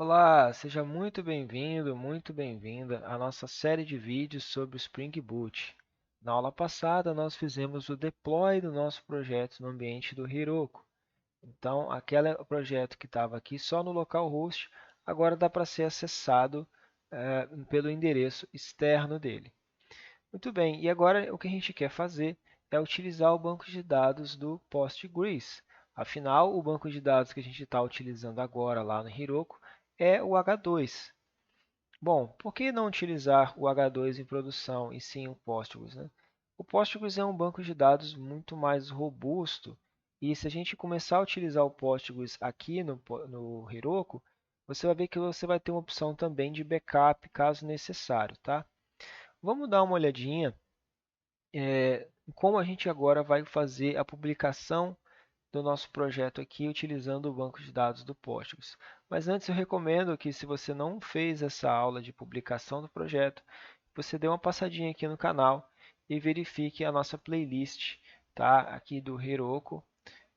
Olá, seja muito bem-vindo, muito bem-vinda à nossa série de vídeos sobre o Spring Boot. Na aula passada, nós fizemos o deploy do nosso projeto no ambiente do Heroku. Então, aquele projeto que estava aqui só no localhost, agora dá para ser acessado pelo endereço externo dele. Muito bem, e agora o que a gente quer fazer é utilizar o banco de dados do Postgres. Afinal, o banco de dados que a gente está utilizando agora lá no Heroku é o H2. Bom, por que não utilizar o H2 em produção e sim o Postgres, né? O Postgres é um banco de dados muito mais robusto e se a gente começar a utilizar o Postgres aqui no Heroku, você vai ver que você vai ter uma opção também de backup caso necessário, tá? Vamos dar uma olhadinha como a gente agora vai fazer a publicação do nosso projeto aqui utilizando o banco de dados do Postgres. Mas antes eu recomendo que se você não fez essa aula de publicação do projeto, você dê uma passadinha aqui no canal e verifique a nossa playlist, tá? Aqui do Heroku.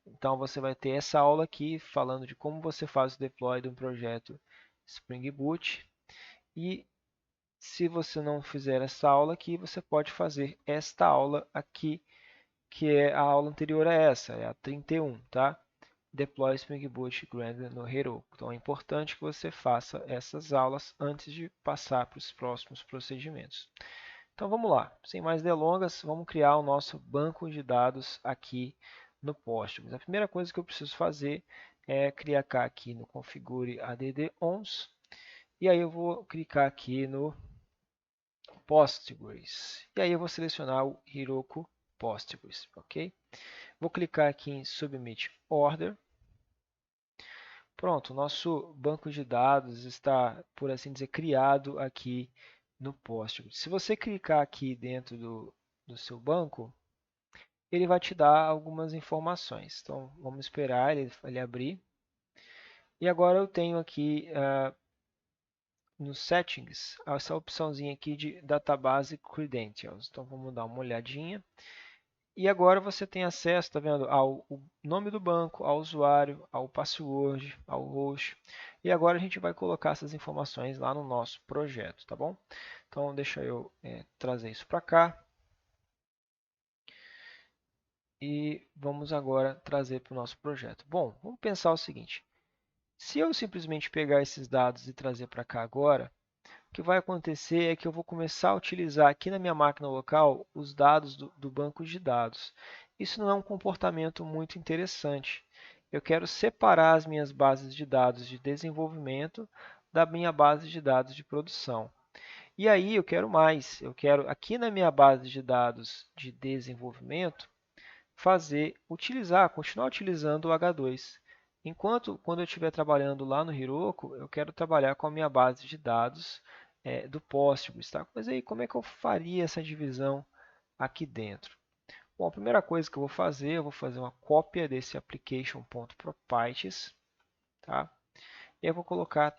Então você vai ter essa aula aqui falando de como você faz o deploy de um projeto Spring Boot. E se você não fizer essa aula aqui, você pode fazer esta aula aqui, que é a aula anterior a essa, é a 31, tá? Deploy Spring Boot Grandly no Heroku. Então é importante que você faça essas aulas antes de passar para os próximos procedimentos. Então vamos lá, sem mais delongas, vamos criar o nosso banco de dados aqui no Postgres. A primeira coisa que eu preciso fazer é clicar aqui no Configure ADD ONS e aí eu vou clicar aqui no Postgres. E aí eu vou selecionar o Heroku Postgres, ok? Vou clicar aqui em Submit Order. Pronto, nosso banco de dados está, por assim dizer, criado aqui no Postgres. Se você clicar aqui dentro do seu banco, ele vai te dar algumas informações. Então, vamos esperar ele abrir. E agora eu tenho aqui nos Settings, essa opçãozinha aqui de Database Credentials. Então, vamos dar uma olhadinha. E agora você tem acesso, tá vendo, ao nome do banco, ao usuário, ao password, ao host. E agora a gente vai colocar essas informações lá no nosso projeto, tá bom? Então deixa eu trazer isso para cá. E vamos agora trazer para o nosso projeto. Bom, vamos pensar o seguinte. Se eu simplesmente pegar esses dados e trazer para cá agora, o que vai acontecer é que eu vou começar a utilizar aqui na minha máquina local os dados do banco de dados. Isso não é um comportamento muito interessante. Eu quero separar as minhas bases de dados de desenvolvimento da minha base de dados de produção. E aí eu quero mais. Eu quero aqui na minha base de dados de desenvolvimento continuar utilizando o H2. Enquanto, quando eu estiver trabalhando lá no Heroku, eu quero trabalhar com a minha base de dados do Postgres, tá? Mas aí, como é que eu faria essa divisão aqui dentro? Bom, a primeira coisa que eu vou fazer uma cópia desse application.properties, tá? E eu vou colocar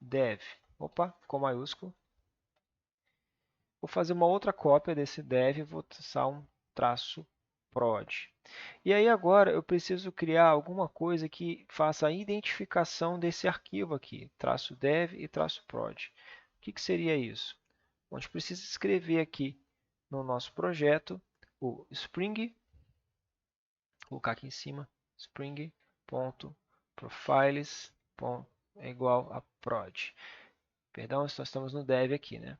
"-dev". Opa, ficou maiúsculo. Vou fazer uma outra cópia desse dev e vou traçar um "-prod". E aí agora eu preciso criar alguma coisa que faça a identificação desse arquivo aqui, "-dev" e "-prod". O que seria isso? Bom, a gente precisa escrever aqui no nosso projeto o Spring, vou colocar aqui em cima, Spring.profiles é igual a prod. Perdão, nós estamos no dev aqui, né?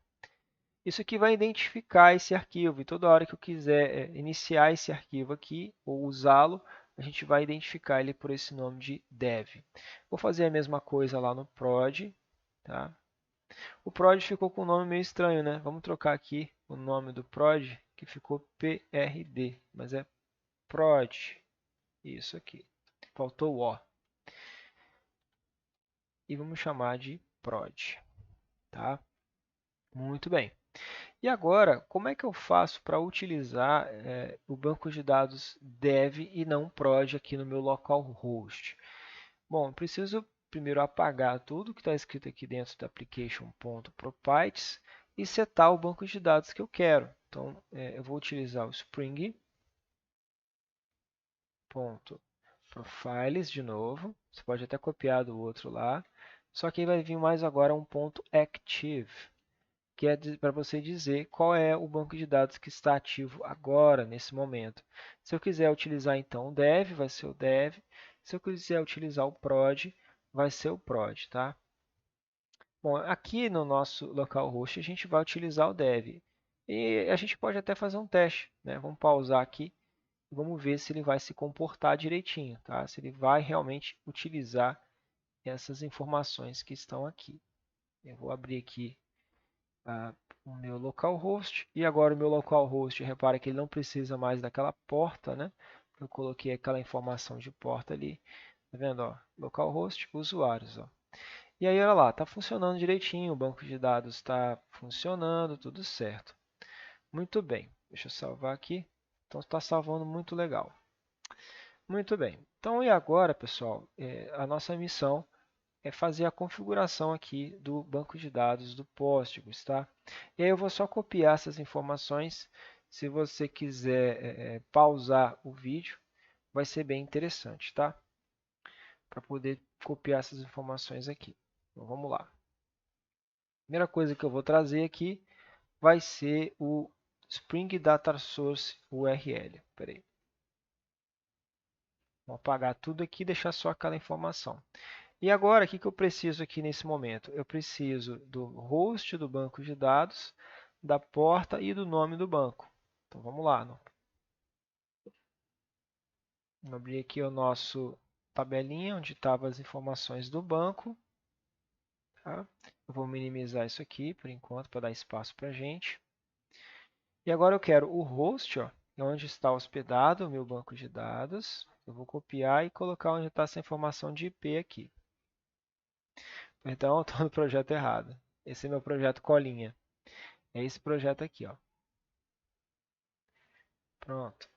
Isso aqui vai identificar esse arquivo e toda hora que eu quiser iniciar esse arquivo aqui ou usá-lo, a gente vai identificar ele por esse nome de dev. Vou fazer a mesma coisa lá no prod. Tá? O prod ficou com um nome meio estranho, né? Vamos trocar aqui o nome do prod, que ficou PRD, mas é prod. Isso aqui. Faltou o O. E vamos chamar de prod. Tá? Muito bem. E agora, como é que eu faço para utilizar o banco de dados dev e não prod aqui no meu localhost? Bom, eu preciso primeiro apagar tudo que está escrito aqui dentro do application.properties e setar o banco de dados que eu quero. Então, eu vou utilizar o Spring.profiles de novo. Você pode até copiar do outro lá. Só que aí vai vir mais agora um ponto active, que é para você dizer qual é o banco de dados que está ativo agora, nesse momento. Se eu quiser utilizar então o dev, vai ser o dev. Se eu quiser utilizar o prod, vai ser o prod, tá? Bom, aqui no nosso localhost a gente vai utilizar o dev. E a gente pode até fazer um teste, né? Vamos pausar aqui e vamos ver se ele vai se comportar direitinho, tá? Se ele vai realmente utilizar essas informações que estão aqui. Eu vou abrir aqui o meu localhost e agora o meu localhost, repara que ele não precisa mais daquela porta, né? Eu coloquei aquela informação de porta ali, tá vendo, ó? Localhost, usuários, ó. E aí, olha lá, está funcionando direitinho, o banco de dados está funcionando, tudo certo. Muito bem, deixa eu salvar aqui. Então, está salvando muito legal. Muito bem. Então, e agora, pessoal, a nossa missão é fazer a configuração aqui do banco de dados do Postgres, tá? E aí eu vou só copiar essas informações. Se você quiser pausar o vídeo, vai ser bem interessante, tá? Para poder copiar essas informações aqui. Então, vamos lá. Primeira coisa que eu vou trazer aqui vai ser o Spring Data Source URL. Espera aí. Vou apagar tudo aqui e deixar só aquela informação. E agora, o que eu preciso aqui nesse momento? Eu preciso do host do banco de dados, da porta e do nome do banco. Então vamos lá. Vou abrir aqui o nosso tabelinha onde estavam as informações do banco. Tá? Eu vou minimizar isso aqui por enquanto para dar espaço para a gente. E agora eu quero o host, ó, onde está hospedado o meu banco de dados. Eu vou copiar e colocar onde está essa informação de IP aqui. Então, eu estou no projeto errado. Esse é meu projeto colinha. É esse projeto aqui, ó. Pronto.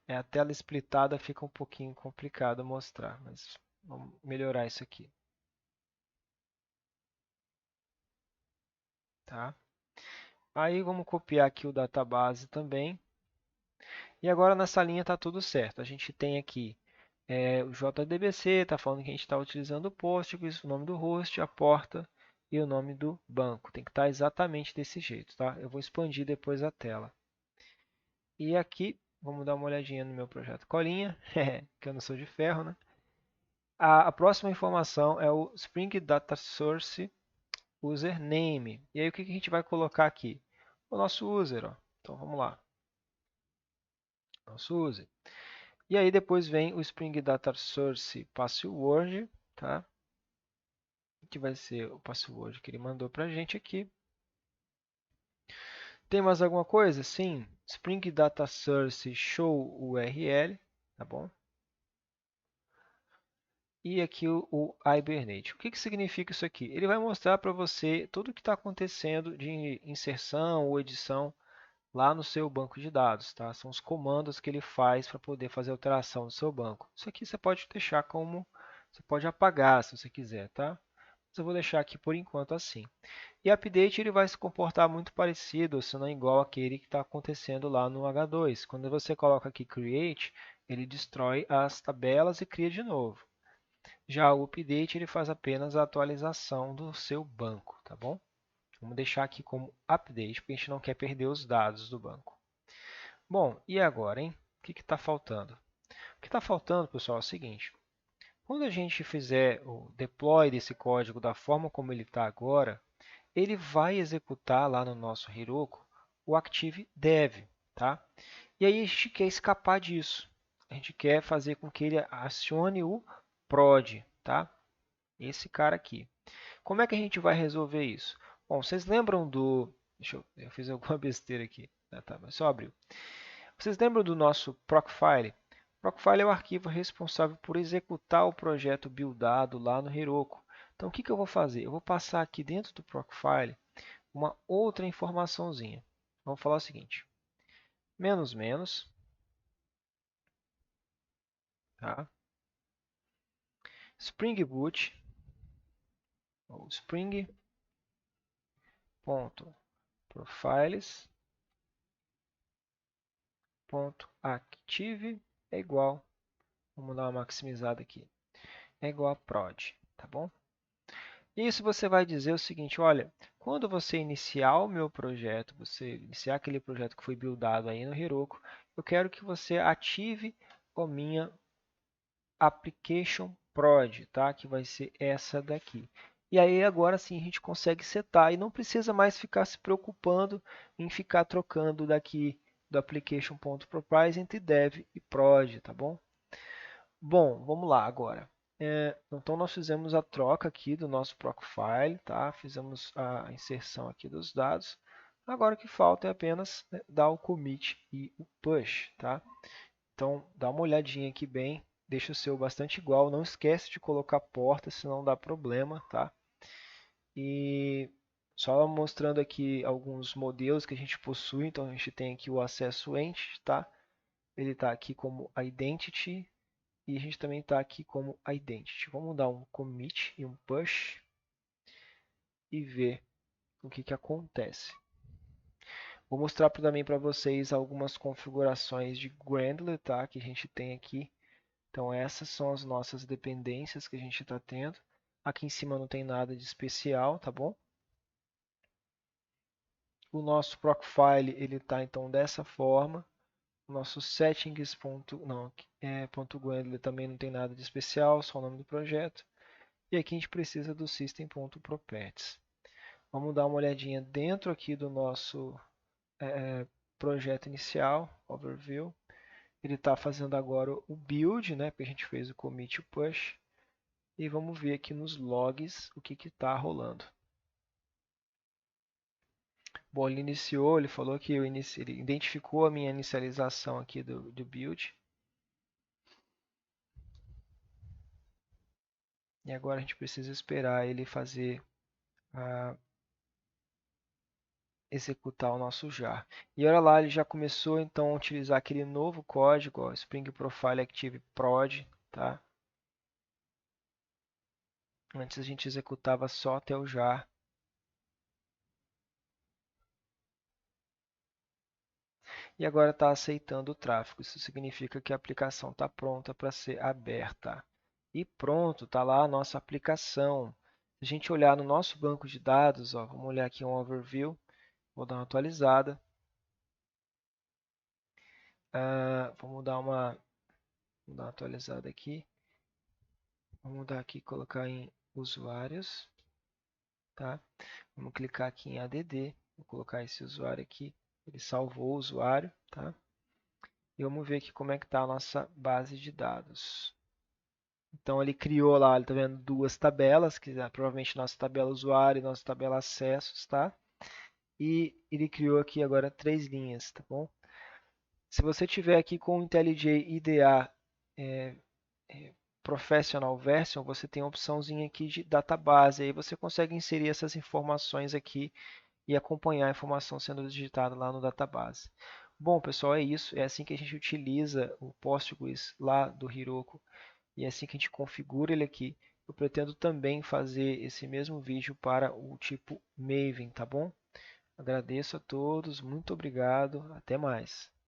A tela splitada fica um pouquinho complicado mostrar, mas vamos melhorar isso aqui. Tá? Aí vamos copiar aqui o database também. E agora nessa linha está tudo certo. A gente tem aqui o JDBC, está falando que a gente está utilizando o Postgres, o nome do host, a porta e o nome do banco. Tem que estar exatamente desse jeito, tá? Eu vou expandir depois a tela. E aqui, vamos dar uma olhadinha no meu projeto colinha, que eu não sou de ferro, né? A próxima informação é o Spring Data Source Username. E aí o que a gente vai colocar aqui? O nosso user, ó. Então vamos lá. Nosso user. E aí depois vem o Spring Data Source Password, tá? Que vai ser o password que ele mandou para a gente aqui. Tem mais alguma coisa? Sim, Spring Data Source Show URL, tá bom? E aqui o Hibernate. O que significa isso aqui? Ele vai mostrar para você tudo o que está acontecendo de inserção ou edição lá no seu banco de dados, tá? São os comandos que ele faz para poder fazer alteração no seu banco. Isso aqui você pode deixar como, você pode apagar se você quiser, tá? Mas eu vou deixar aqui por enquanto assim. E update ele vai se comportar muito parecido, se não igual aquele que está acontecendo lá no H2. Quando você coloca aqui create, ele destrói as tabelas e cria de novo. Já o update ele faz apenas a atualização do seu banco, tá bom? Vamos deixar aqui como update, porque a gente não quer perder os dados do banco. Bom, e agora, hein? O que está faltando? O que está faltando, pessoal, é o seguinte. Quando a gente fizer o deploy desse código da forma como ele está agora, ele vai executar lá no nosso Heroku o Active Dev, tá? E aí a gente quer escapar disso. A gente quer fazer com que ele acione o prod, tá? Esse cara aqui. Como é que a gente vai resolver isso? Bom, vocês lembram do... eu fiz alguma besteira aqui. Ah, tá, mas só abriu. Vocês lembram do nosso Procfile? Procfile é o arquivo responsável por executar o projeto buildado lá no Heroku. Então, o que eu vou fazer? Eu vou passar aqui dentro do Procfile uma outra informaçãozinha. Vamos falar o seguinte. Menos, menos. Tá? Spring Boot. Ou Spring.profiles.active é igual. Vamos dar uma maximizada aqui. é igual a prod, tá bom? Isso você vai dizer o seguinte, olha, quando você iniciar o meu projeto, você iniciar aquele projeto que foi buildado aí no Heroku, eu quero que você ative a minha application prod, tá? Que vai ser essa daqui. E aí agora sim a gente consegue setar e não precisa mais ficar se preocupando em ficar trocando daqui do application.proprietary entre dev e prod, tá bom? Bom, vamos lá agora. Então nós fizemos a troca aqui do nosso Procfile, tá? Fizemos a inserção aqui dos dados. Agora o que falta é apenas, né, dar o commit e o push, tá? Então dá uma olhadinha aqui bem, deixa o seu bastante igual, não esquece de colocar porta, senão dá problema, tá? E só mostrando aqui alguns modelos que a gente possui, então a gente tem aqui o acesso entity, tá? Ele está aqui como identity, e a gente também está aqui como identity. Vamos dar um commit e um push e ver o que acontece. Vou mostrar também para vocês algumas configurações de Gradle, tá? Que a gente tem aqui. Então essas são as nossas dependências que a gente está tendo. Aqui em cima não tem nada de especial, tá bom? O nosso Procfile ele está então dessa forma. O nosso settings Gradle também não tem nada de especial, só o nome do projeto. E aqui a gente precisa do system.properties. Vamos dar uma olhadinha dentro aqui do nosso projeto inicial, overview. Ele está fazendo agora o build, né? Porque a gente fez o commit e o push. E vamos ver aqui nos logs o que está rolando. Bom, ele iniciou, ele falou que ele identificou a minha inicialização aqui do build. E agora a gente precisa esperar ele fazer executar o nosso jar. E olha lá, ele já começou então a utilizar aquele novo código, ó, Spring Profile Active Prod, tá? Antes a gente executava só até o jar. E agora está aceitando o tráfego. Isso significa que a aplicação está pronta para ser aberta. E pronto, está lá a nossa aplicação. Se a gente olhar no nosso banco de dados, ó, vamos olhar aqui um overview, vou dar uma atualizada. Vamos dar uma atualizada aqui. Vamos dar aqui, colocar em usuários, tá? Vamos clicar aqui em ADD, vou colocar esse usuário aqui, ele salvou o usuário, tá? E vamos ver aqui como é que está a nossa base de dados. Então ele criou lá, ele está vendo duas tabelas, que é provavelmente nossa tabela usuário e nossa tabela acessos, tá? E ele criou aqui agora 3 linhas, tá bom? Se você tiver aqui com o IntelliJ IDEA Professional Version, você tem a opçãozinha aqui de database, aí você consegue inserir essas informações aqui e acompanhar a informação sendo digitada lá no database. Bom, pessoal, é isso. É assim que a gente utiliza o Postgres lá do Heroku e é assim que a gente configura ele aqui. Eu pretendo também fazer esse mesmo vídeo para o tipo Maven, tá bom? Agradeço a todos, muito obrigado, até mais.